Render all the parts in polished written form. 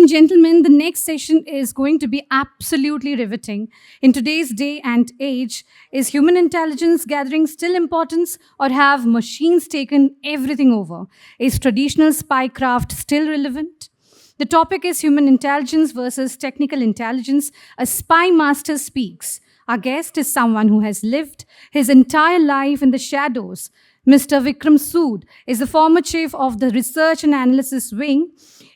and gentlemen, the next session is going to be absolutely riveting. In today's day and age, is human intelligence gathering still importance or have machines taken everything over? Is traditional spycraft still relevant? The topic is human intelligence versus technical intelligence. A spy master speaks. Our guest is someone who has lived his entire life in the shadows. Mr. Vikram Sood is the former chief of the Research and Analysis Wing,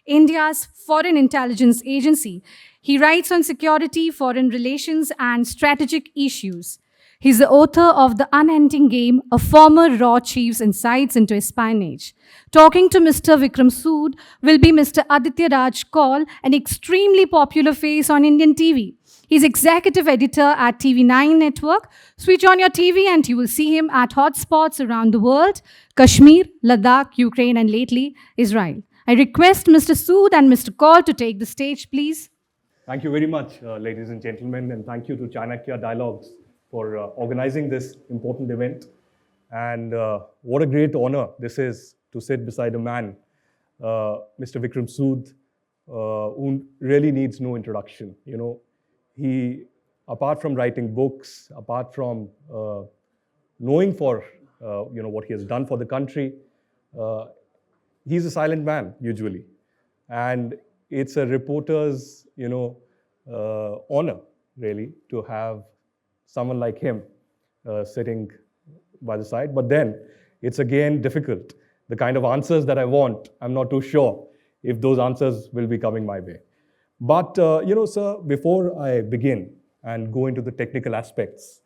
India's foreign intelligence agency. He writes on security, foreign relations, and strategic issues. He's the author of The Unending Game, a former Raw Chief's insights into espionage. Talking to Mr. Vikram Sood will be Mr. Aditya Raj Kaul, an extremely popular face on Indian TV. He's executive editor at TV9 Network. Switch on your TV and you will see him at hotspots around the world: Kashmir, Ladakh, Ukraine, and lately, Israel. I request Mr. Sood and Mr. Kaul to take the stage, please. Thank you very much, ladies and gentlemen, and thank you to Chanakya Dialogues for organizing this important event. And what a great honor this is to sit beside a man, Mr. Vikram Sood, who really needs no introduction. You know, he, apart from writing books, apart from knowing for what he has done for the country, he's a silent man usually, and it's a reporter's honor really to have someone like him sitting by the side. But then it's again difficult. The kind of answers that I want, I'm not too sure if those answers will be coming my way. But, sir, before I begin and go into the technical aspects,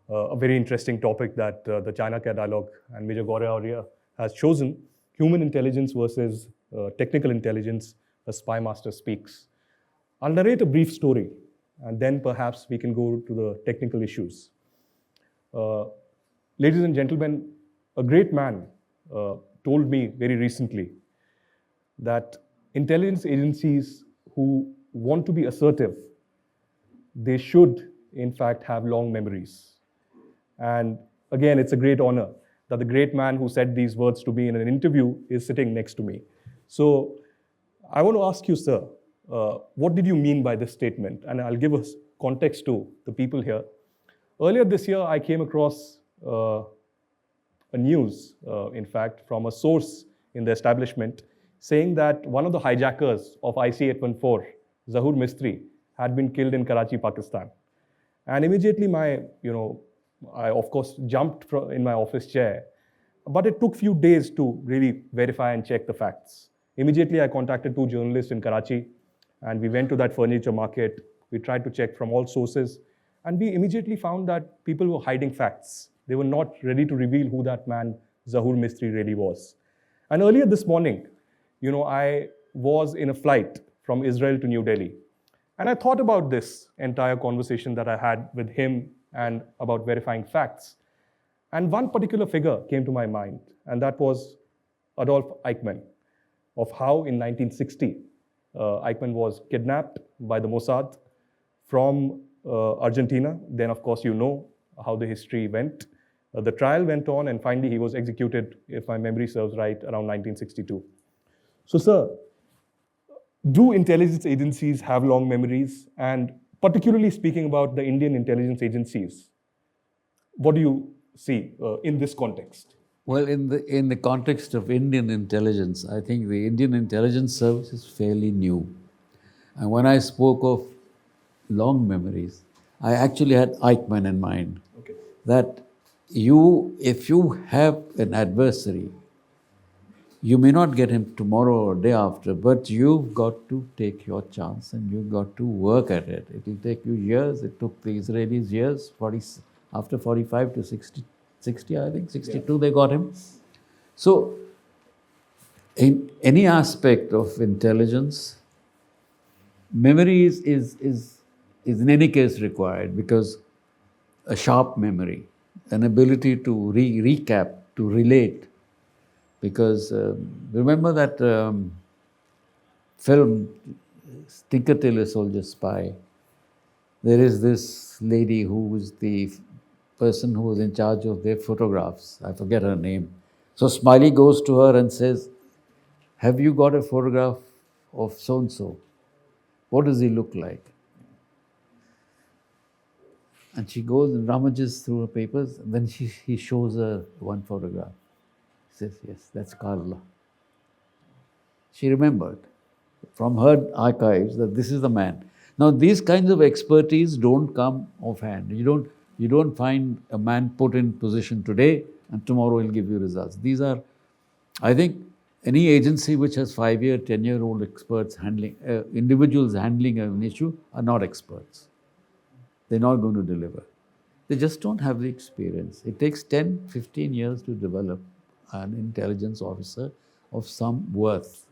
a very interesting topic that the Chanakya Dialogue and Major Gaurav Arya has chosen, human intelligence versus technical intelligence, a Spymaster speaks. I'll narrate a brief story, and then perhaps we can go to the technical issues. Ladies and gentlemen, a great man told me very recently that intelligence agencies who want to be assertive, they should, in fact, have long memories. And again, it's a great honor that the great man who said these words to me in an interview is sitting next to me. So I want to ask you, sir, what did you mean by this statement? And I'll give us context to the people here. Earlier this year, I came across a news, in fact, from a source in the establishment saying that one of the hijackers of IC-814, Zahur Mistry, had been killed in Karachi, Pakistan. And immediately I of course jumped in my office chair, but it took few days to really verify and check the facts. Immediately I contacted 2 journalists in Karachi, and we went to that furniture market. We tried to check from all sources, and we immediately found that people were hiding facts. They were not ready to reveal who that man, Zahur Mistry, really was. And earlier this morning, I was in a flight from Israel to New Delhi. And I thought about this entire conversation that I had with him and about verifying facts. And one particular figure came to my mind, and that was Adolf Eichmann, of how in 1960, Eichmann was kidnapped by the Mossad from Argentina. Then, of course, you know how the history went. The trial went on, and finally he was executed, if my memory serves right, around 1962. So, sir, do intelligence agencies have long memories? And particularly speaking about the Indian intelligence agencies, what do you see in this context? Well, in the context of Indian intelligence, I think the Indian intelligence service is fairly new. And when I spoke of long memories, I actually had Eichmann in mind. Okay. That if you have an adversary, you may not get him tomorrow or day after, but you've got to take your chance and you've got to work at it. It will take you years. It took the Israelis years, after 45 to 60, I think, 62 they got him. So in any aspect of intelligence, memory is in any case required, because a sharp memory, an ability to recap, to relate. Because remember that film, Tinker Tailor Soldier Spy? There is this lady who was the person who was in charge of their photographs. I forget her name. So Smiley goes to her and says, "Have you got a photograph of so-and-so?" What does he look like? And she goes and rummages through her papers. And then he shows her one photograph. She says, yes, that's Carla. She remembered from her archives that this is the man. Now, these kinds of expertise don't come offhand. You don't find a man put in position today and tomorrow he'll give you results. These are, I think, any agency which has 5-year, 10-year-old experts handling, individuals handling an issue are not experts. They're not going to deliver. They just don't have the experience. It takes 10, 15 years to develop an intelligence officer of some worth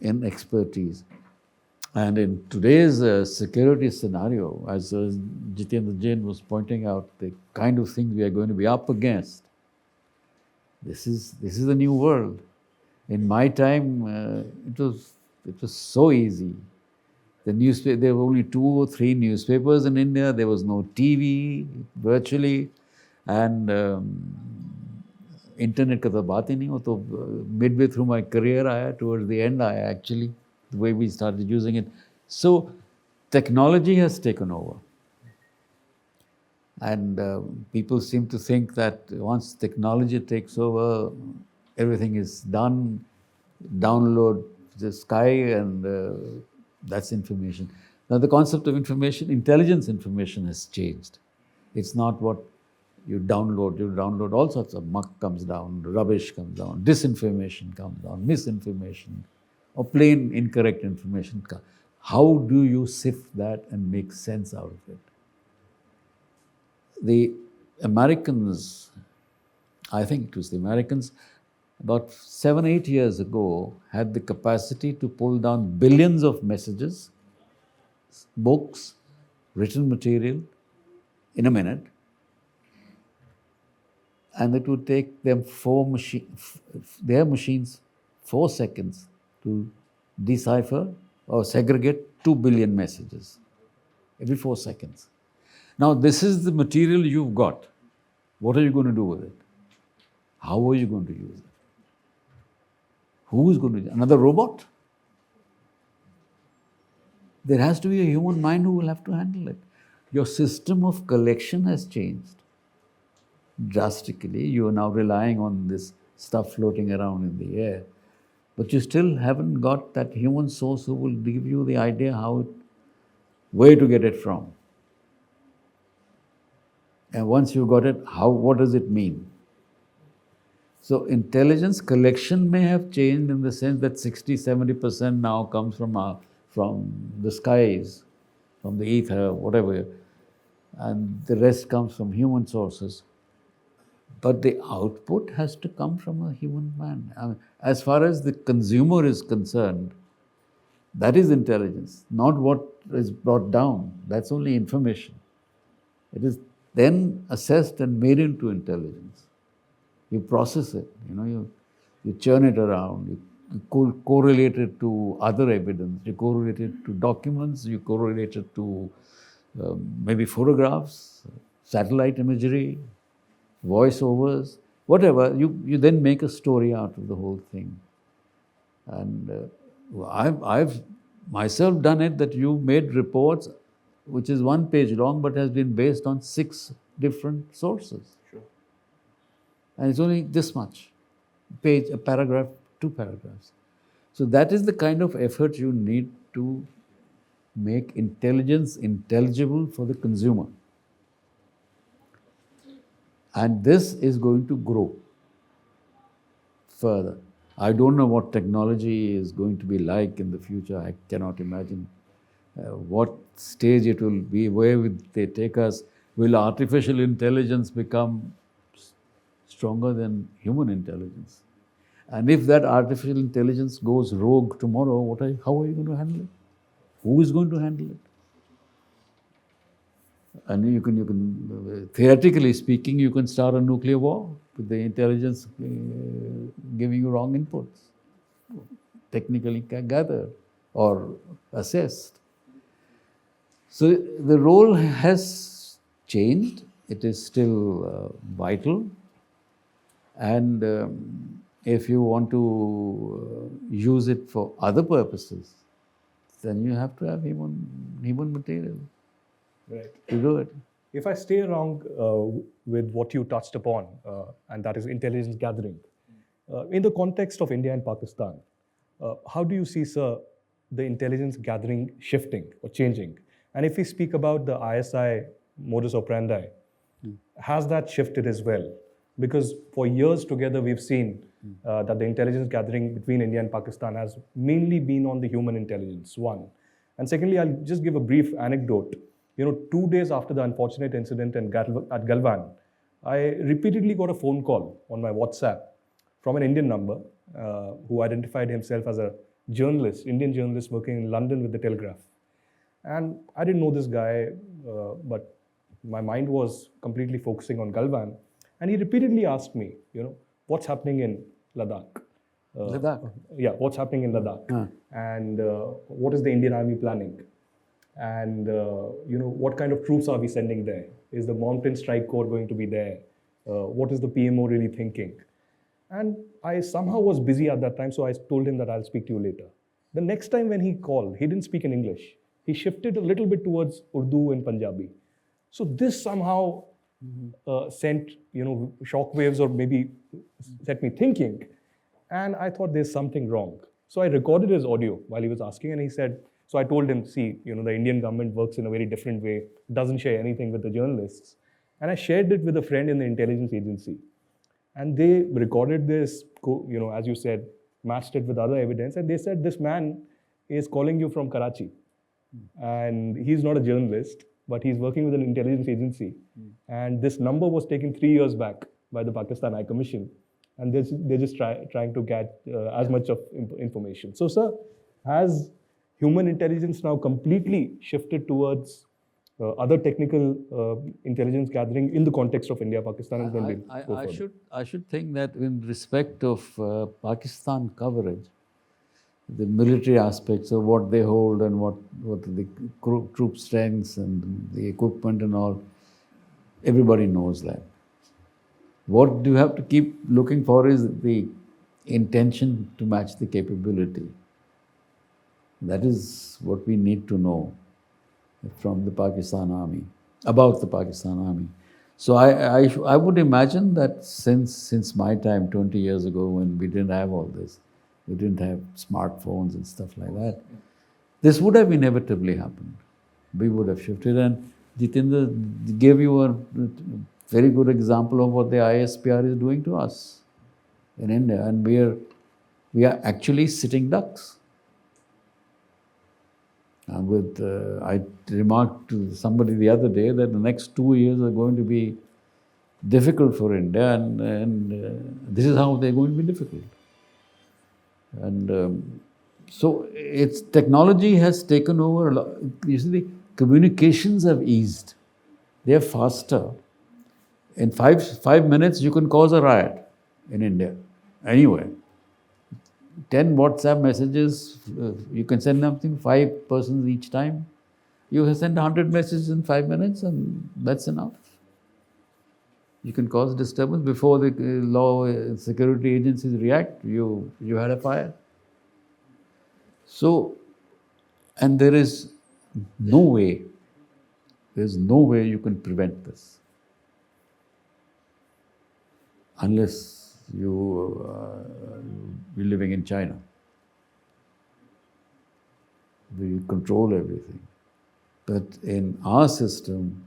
in expertise. And in today's security scenario, as Jitendra Jain was pointing out, the kind of things we are going to be up against, this is a new world. In my time, it was so easy. There were only 2 or 3 newspapers in India. There was no TV virtually, and internet का तो बात ही नहीं, वो तो midway through my career आया, towards the end आया actually, the way we started using it. So technology has taken over. And people seem to think that once technology takes over, everything is done, download the sky, and that's information. Now the concept of information, intelligence information has changed. It's not what you download all sorts of muck comes down, rubbish comes down, disinformation comes down, misinformation, or plain incorrect information. How do you sift that and make sense out of it? The Americans, I think it was the Americans, about 7, 8 years ago, had the capacity to pull down billions of messages, books, written material in a minute, and it would take them their machines 4 seconds to decipher or segregate 2 billion messages every 4 seconds. Now, this is the material you've got. What are you going to do with it? How are you going to use it? Who is going to use it? Another robot? There has to be a human mind who will have to handle it. Your system of collection has changed drastically. You are now relying on this stuff floating around in the air. But you still haven't got that human source who will give you the idea where to get it from. And once you got it, what does it mean? So intelligence collection may have changed in the sense that 60-70% now comes from the skies, from the ether, whatever, and the rest comes from human sources. But the output has to come from a human man. I mean, as far as the consumer is concerned, that is intelligence, not what is brought down. That's only information. It is then assessed and made into intelligence. You process it, you churn it around, you correlate it to other evidence, you correlate it to documents, you correlate it to maybe photographs, satellite imagery, voiceovers, whatever. You then make a story out of the whole thing. And I've myself done it, that you made reports which is 1 page long but has been based on 6 different sources. Sure. And it's only this much. A paragraph, 2 paragraphs. So that is the kind of effort you need to make intelligence intelligible for the consumer. And this is going to grow further. I don't know what technology is going to be like in the future. I cannot imagine what stage it will be, where will they take us. Will artificial intelligence become stronger than human intelligence? And if that artificial intelligence goes rogue tomorrow, how are you going to handle it? Who is going to handle it? And you can theoretically speaking, you can start a nuclear war with the intelligence giving you wrong inputs, technically gathered or assessed. So the role has changed. It is still vital. And if you want to use it for other purposes, then you have to have human material Right. to do it. If I stay around with what you touched upon, and that is intelligence gathering, in the context of India and Pakistan, how do you see, sir, the intelligence gathering shifting or changing? And if we speak about the ISI modus operandi, has that shifted as well? Because for years together, we've seen that the intelligence gathering between India and Pakistan has mainly been on the human intelligence, one. And secondly, I'll just give a brief anecdote. 2 days after the unfortunate incident at Galwan, I repeatedly got a phone call on my WhatsApp from an Indian number who identified himself as a journalist, Indian journalist working in London with the Telegraph. And I didn't know this guy, but my mind was completely focusing on Galwan. And he repeatedly asked me, what's happening in Ladakh? Ladakh? Yeah, what's happening in Ladakh? And what is the Indian Army planning? And what kind of troops are we sending there? Is the Mountain Strike Corps going to be there? What is the PMO really thinking? And I somehow was busy at that time, so I told him that I'll speak to you later. The next time when he called, he didn't speak in English. He shifted a little bit towards Urdu and Punjabi. So this somehow sent shockwaves, or maybe set me thinking. And I thought there's something wrong. So I recorded his audio while he was asking, and he said, so I told him, see, the Indian government works in a very different way, doesn't share anything with the journalists. And I shared it with a friend in the intelligence agency. And they recorded this, as you said, matched it with other evidence. And they said, this man is calling you from Karachi. And he's not a journalist, but he's working with an intelligence agency. And this number was taken 3 years back by the Pakistan High Commission. And they're just trying to get as much of information. So, sir, has human intelligence now completely shifted towards other technical intelligence gathering in the context of India, Pakistan, and then I should think that in respect of Pakistan coverage, the military aspects of what they hold and what the troop strengths and the equipment and all, everybody knows that. What you have to keep looking for is the intention to match the capability. That is what we need to know from the Pakistan Army, about the Pakistan Army. So I would imagine that since my time, 20 years ago, when we didn't have all this, we didn't have smartphones and stuff like that, this would have inevitably happened. We would have shifted. And Jitendra gave you a very good example of what the ISPR is doing to us in India. And we are actually sitting ducks. I remarked to somebody the other day that the next 2 years are going to be difficult for India, and this is how they're going to be difficult. And so its technology has taken over a lot. You see, the communications have eased. They are faster. In 5 minutes, you can cause a riot in India, anywhere. 10 WhatsApp messages, you can send something, 5 persons each time. You can send 100 messages in 5 minutes, and that's enough. You can cause disturbance before the law security agencies react. You had a fire. So, and there's no way you can prevent this unless you're living in China. We control everything. But in our system,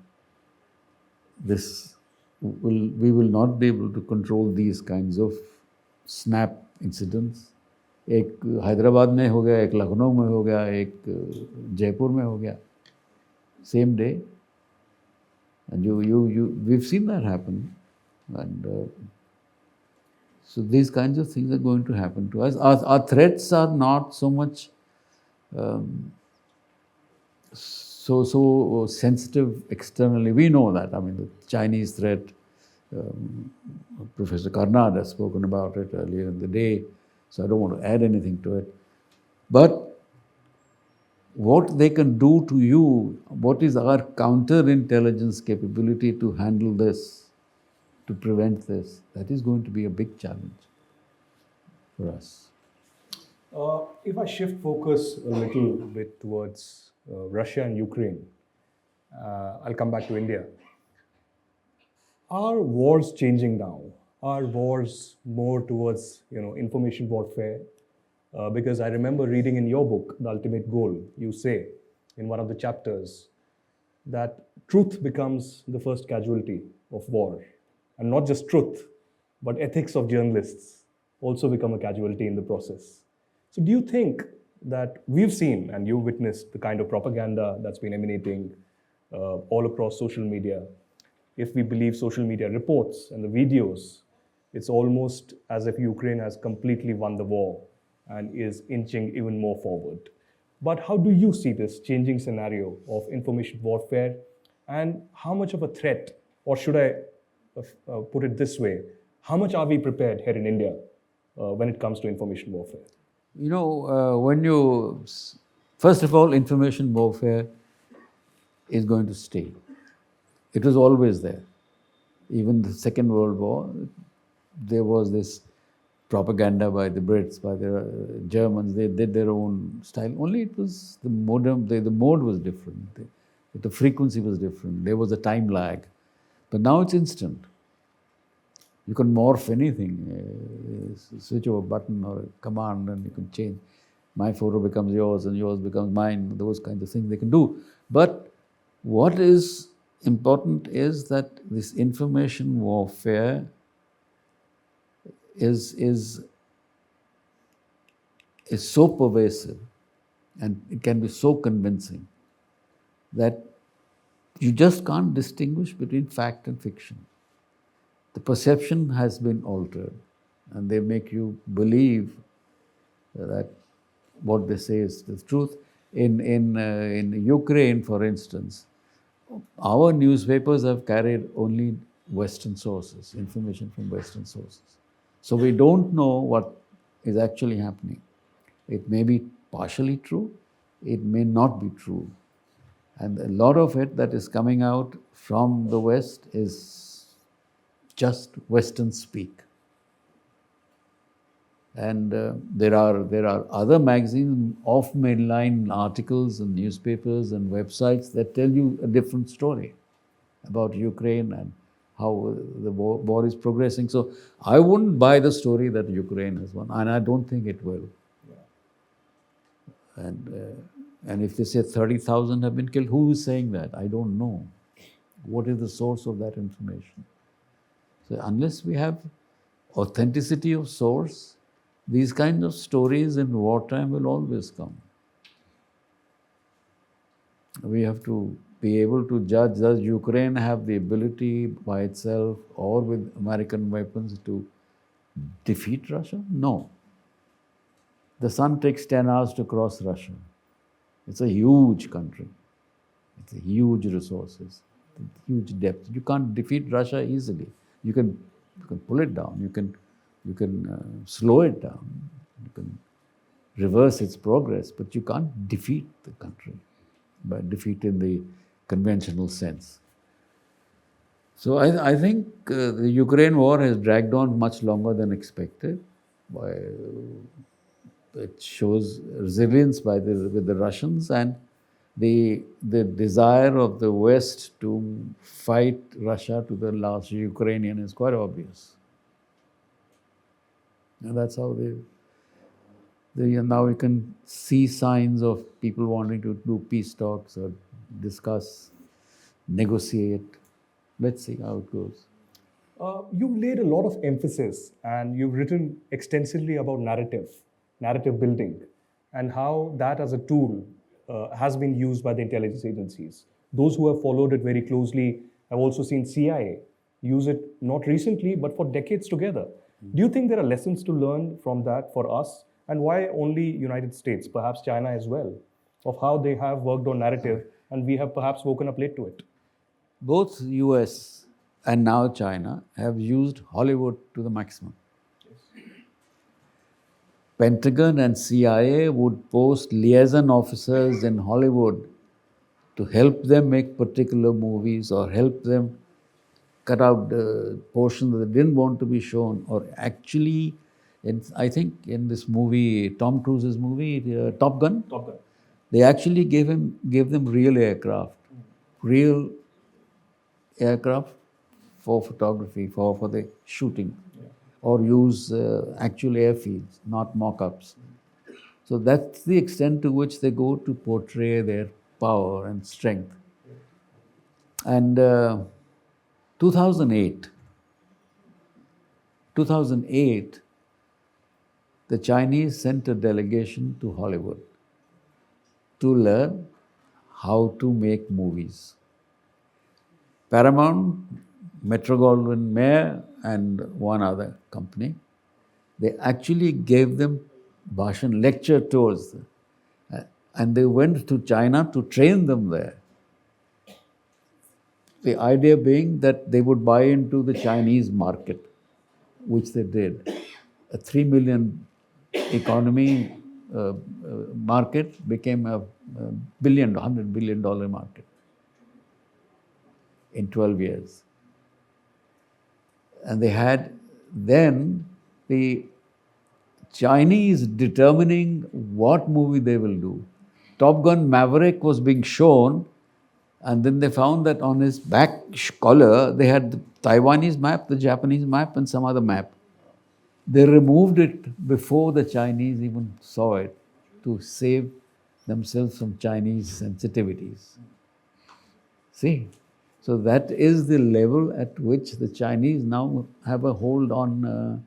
we will not be able to control these kinds of snap incidents. एक हैदराबाद में हो गया, एक लखनऊ में हो गया, एक जयपुर में हो गया, same day. And we've seen that happen. And so these kinds of things are going to happen to us. Our threats are not so much so sensitive externally. We know that. I mean, the Chinese threat, Professor Karnad has spoken about it earlier in the day, so I don't want to add anything to it. But what they can do to you, what is our counterintelligence capability to handle this, to prevent this, that is going to be a big challenge for us. If I shift focus a little bit towards Russia and Ukraine, I'll come back to India. Are wars changing now? Are wars more towards information warfare? Because I remember reading in your book, The Ultimate Goal, you say in one of the chapters that truth becomes the first casualty of war. And not just truth, but ethics of journalists also become a casualty in the process. So, do you think that we've seen and you've witnessed the kind of propaganda that's been emanating all across social media? If we believe social media reports and the videos, it's almost as if Ukraine has completely won the war and is inching even more forward. But how do you see this changing scenario of information warfare, and how much of a threat, or should I put it this way, how much are we prepared here in India when it comes to information warfare? You know, first of all, information warfare is going to stay. It was always there. Even the Second World War, there was this propaganda by the Brits, by the Germans. They did their own style. Only it was the modem, the mode was different. The frequency was different. There was a time lag. But now it's instant. You can morph anything, switch over a button or a command, and you can change. My photo becomes yours and yours becomes mine. Those kinds of things they can do. But what is important is that this information warfare is so pervasive and it can be so convincing that you just can't distinguish between fact and fiction. The perception has been altered and they make you believe that what they say is the truth. In Ukraine, for instance, our newspapers have carried only Western sources, information from Western sources. So we don't know what is actually happening. It may be partially true, it may not be true. And a lot of it that is coming out from the West is just Western speak. And there are other magazines, off-mainline articles and newspapers and websites that tell you a different story about Ukraine and how the war is progressing. So I wouldn't buy the story that Ukraine has won, and I don't think it will. Yeah. And if they say 30,000 have been killed, who is saying that? I don't know. What is the source of that information? So unless we have authenticity of source, these kind of stories in wartime will always come. We have to be able to judge, does Ukraine have the ability by itself or with American weapons to defeat Russia? No. The sun takes 10 hours to cross Russia. It's a huge country. It's a huge resources, huge depth. You can't defeat Russia easily. You can pull it down. You can slow it down. You can reverse its progress, but you can't defeat the country by defeat in the conventional sense. So I think the Ukraine war has dragged on much longer than expected. It shows resilience with the Russians, and the desire of the West to fight Russia to the last Ukrainian is quite obvious. And that's how now we can see signs of people wanting to do peace talks or discuss, negotiate. Let's see how it goes. You've laid a lot of emphasis and you've written extensively about narrative building, and how that as a tool has been used by the intelligence agencies. Those who have followed it very closely have also seen CIA use it not recently, but for decades together. Do you think there are lessons to learn from that for us? And why only United States, perhaps China as well, of how they have worked on narrative and we have perhaps woken up late to it? Both US and now China have used Hollywood to the maximum. Pentagon and CIA would post liaison officers in Hollywood to help them make particular movies or help them cut out the portions that they didn't want to be shown, or actually I think in this movie, Tom Cruise's movie, Top Gun, Top Gun. they actually gave them real real aircraft for photography, for the shooting, or use actual airfields, not mock-ups. So that's the extent to which they go to portray their power and strength. And 2008, 2008, the Chinese sent a delegation to Hollywood to learn how to make movies. Paramount, Metro-Goldwyn-Mayer, and one other company, they actually gave them Bhashan lecture tours. And they went to China to train them there. The idea being that they would buy into the Chinese market, which they did. A 3 million economy market became a $100 billion market in 12 years. And they had then the Chinese determining what movie they will do. Top Gun Maverick was being shown, and then they found that on his back collar they had the Taiwanese map, the Japanese map, and some other map. They removed it before the Chinese even saw it to save themselves from Chinese sensitivities. See? So that is the level at which the Chinese now have a hold on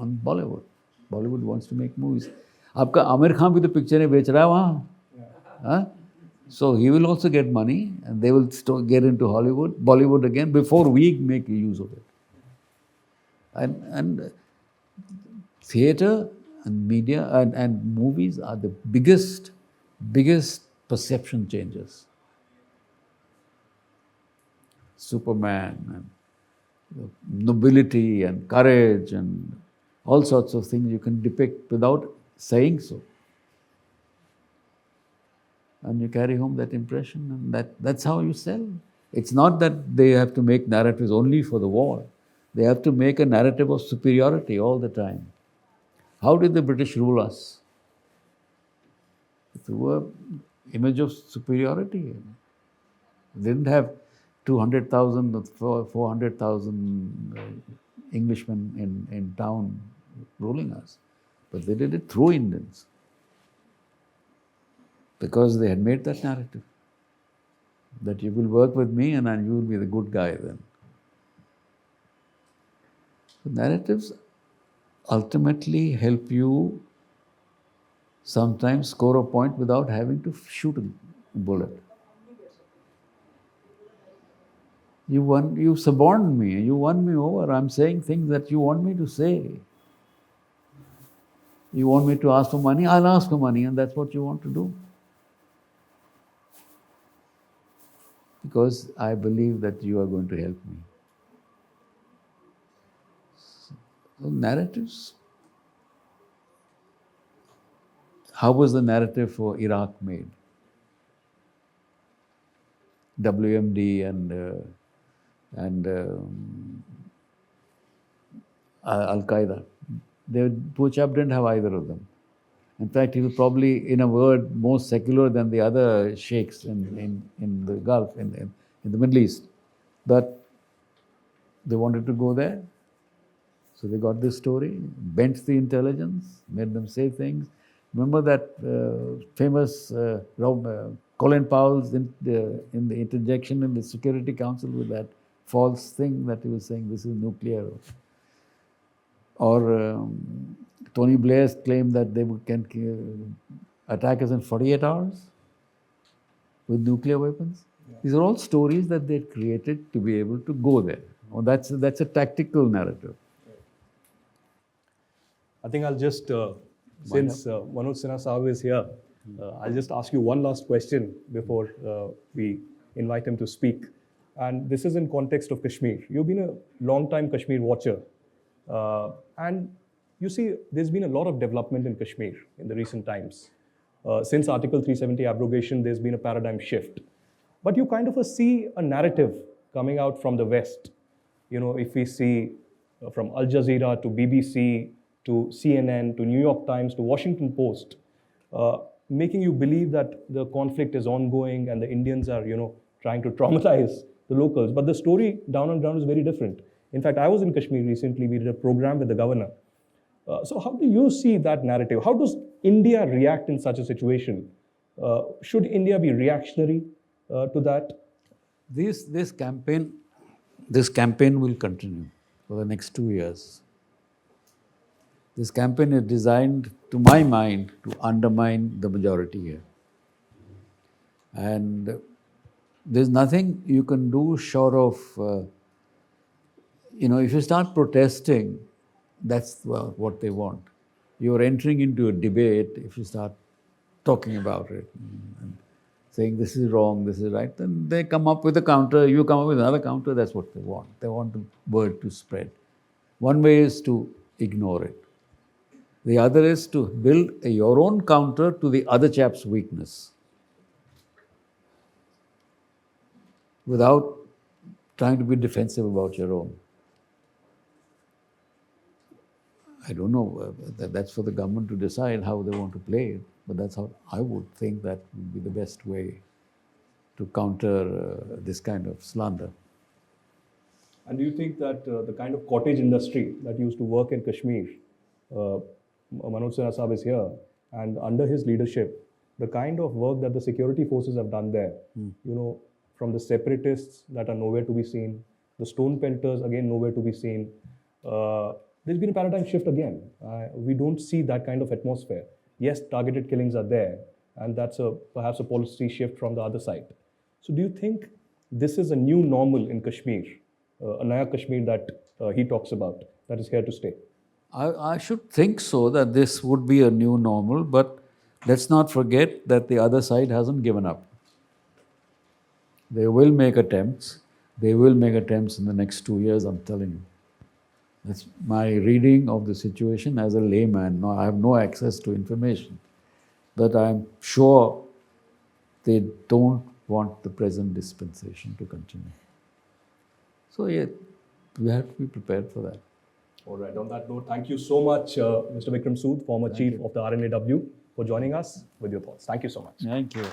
Bollywood. Bollywood wants to make movies. आपका आमिर खान भी तो पिक्चरें बेच रहा है वहाँ. So he will also get money, and they will get into Bollywood again before we make use of it. And theatre and media and movies are the biggest perception changers. Superman and nobility and courage and all sorts of things you can depict without saying so. And you carry home that impression, and that's how you sell. It's not that they have to make narratives only for the war. They have to make a narrative of superiority all the time. How did the British rule us? Through an image of superiority. They didn't have 200,000 or 400,000 Englishmen in town ruling us. But they did it through Indians. Because they had made that narrative. That you will work with me and you will be the good guy then. So narratives ultimately help you sometimes score a point without having to shoot a bullet. You suborned me, you won me over. I'm saying things that you want me to say. You want me to ask for money, I'll ask for money, and that's what you want to do. Because I believe that you are going to help me. So narratives. How was the narrative for Iraq made? WMD and Al-Qaeda. Poor chap didn't have either of them. In fact, he was probably, in a word, more secular than the other sheikhs in the Gulf, in the Middle East. But they wanted to go there. So they got this story, bent the intelligence, made them say things. Remember that famous Colin Powell's in the interjection in the Security Council with that false thing that he was saying, this is nuclear. Or Tony Blair's claim that they can attack us in 48 hours with nuclear weapons. Yeah. These are all stories that they created to be able to go there. Oh, that's a tactical narrative. I think I'll just, since Manoj Sinha Saab is here, I'll just ask you one last question before we invite him to speak. And this is in context of Kashmir. You've been a long-time Kashmir watcher. And you see, there's been a lot of development in Kashmir in the recent times. Since Article 370 abrogation, there's been a paradigm shift. But you kind of see a narrative coming out from the West. You know, if we see from Al Jazeera to BBC to CNN, to New York Times, to Washington Post, making you believe that the conflict is ongoing and the Indians are, trying to traumatize the locals. But the story down on ground is very different. In fact, I was in Kashmir recently. We did a program with the governor. So how do you see that narrative? How does India react in such a situation? Should India be reactionary to that? This campaign will continue for the next 2 years. This campaign is designed, to my mind, to undermine the majority here. And there's nothing you can do short of, if you start protesting, that's what they want. You're entering into a debate. If you start talking about it and saying this is wrong, this is right, then they come up with a counter, you come up with another counter, that's what they want. They want the word to spread. One way is to ignore it. The other is to build your own counter to the other chap's weakness without trying to be defensive about your own. I don't know, that's for the government to decide how they want to play it, but that's how I would think that would be the best way to counter this kind of slander. And do you think that the kind of cottage industry that used to work in Kashmir, Manoj Sinha Saab is here, and under his leadership, the kind of work that the security forces have done there, from the separatists that are nowhere to be seen, the stone pelters again nowhere to be seen, there's been a paradigm shift again. We don't see that kind of atmosphere. Yes, targeted killings are there, and that's perhaps a policy shift from the other side. So do you think this is a new normal in Kashmir, a Naya Kashmir that he talks about, that is here to stay? I should think so, that this would be a new normal, but let's not forget that the other side hasn't given up. They will make attempts. They will make attempts in the next 2 years, I'm telling you. That's my reading of the situation as a layman. No, I have no access to information. But I'm sure they don't want the present dispensation to continue. So yeah, we have to be prepared for that. All right, on that note, thank you so much, Mr. Vikram Sood, former chief of the RNAW, for joining us with your thoughts. Thank you so much. Thank you.